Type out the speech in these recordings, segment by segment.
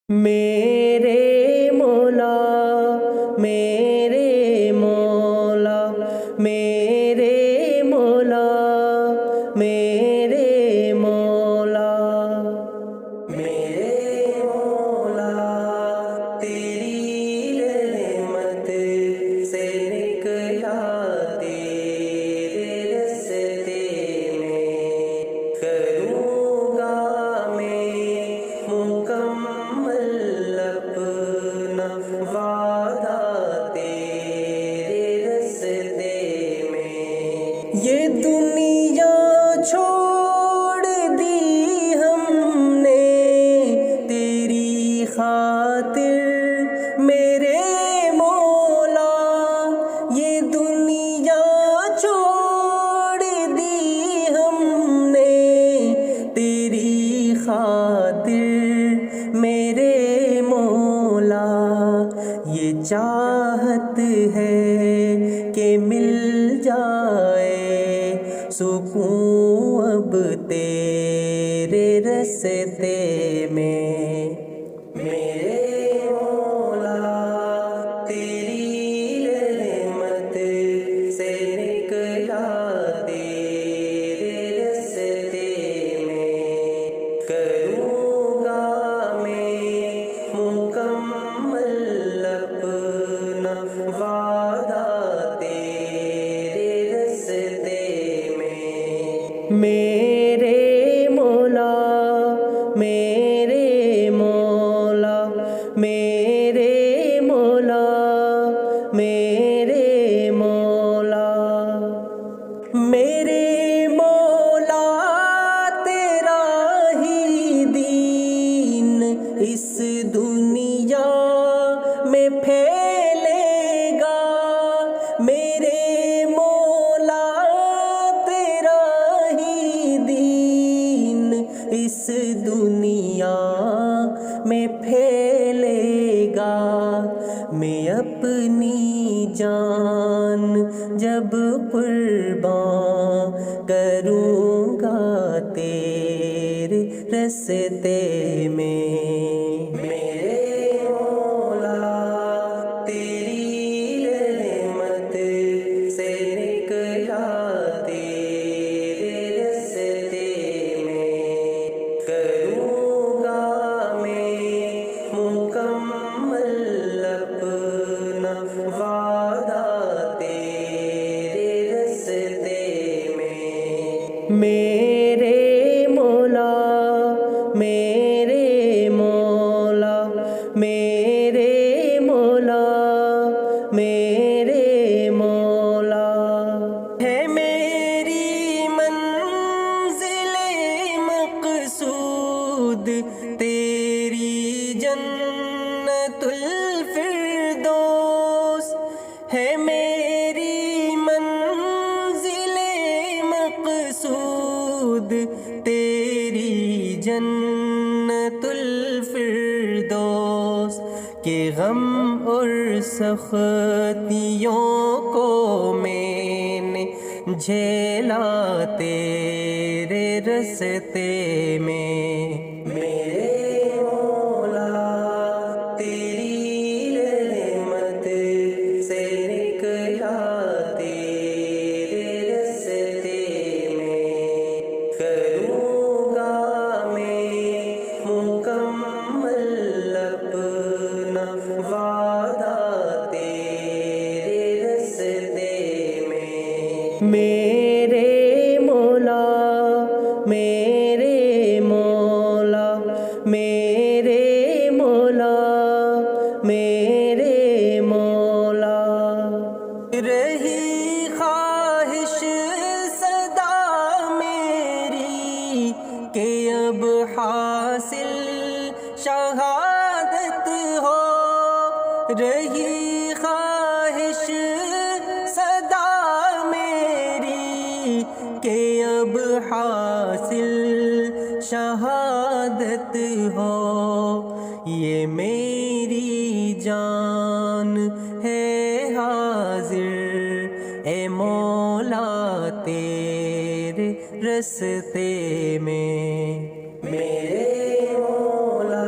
میرے مولا میرے مولا میرے مولا میرے مولا میرے مولا تیری رحمت سے نکلا تیرے راستے میں کروں گا میں مکمل اپنا وعدہ تیرے راستے میں یہ دنیا چھوڑ دی ہم نے تیری خاطر میرے مولا یہ دنیا چھوڑ دی ہم نے تیری خاطر میرے مولا یہ چاہت ہے کہ مل جائے سکون اب تیرے راستے میں میرے مولا تیری رحمت سے نکلا تیرے راستے میں کروں گا میں مکمل اپنا وعدہ تیرے راستے میں میرے مولا میرے مولا میرے مولا میرے مولا میرے مولا تیرا ہی دین اس دنیا میں پھیلے گا میرے مولا تیرا ہی دین اس دنیا میں پھیلے گا میں اپنی جان جب قربان کروں گا تیرے راستے میں میرے مولا تیری رحمت سے نکلا تیرے راستے میں کروں گا میں مکمل اپنا وعدہ تیرے راستے میں میرے مولا میرے مولا میرے مولا میرے مولا ہے میری منزل مقصود تیری جنت الفردوس ہے میری منزل مقصود تیری جنت الفردوس کہ غم اور سختیوں کو میں نے جھیلا تیرے راستے میں میرے مولا تیری رحمت سے نکلا تیرے راستے میں کروں گا میں مکمل اپنا وعدہ تیرے راستے میں میرے مولا میرے مولا میرے مولا میرے مولا رہی خواہش صدا میری کہ اب حاصل شہادت ہو رہی خواہش صدا میری کہ اب حاصل شہادت ہو یہ میری جان ہے حاضر اے مولا تیرے راستے میں میرے مولا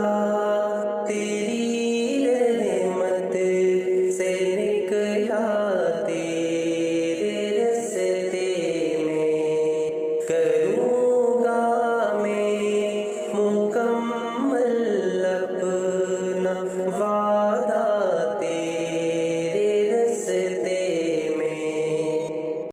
مصطفیٰ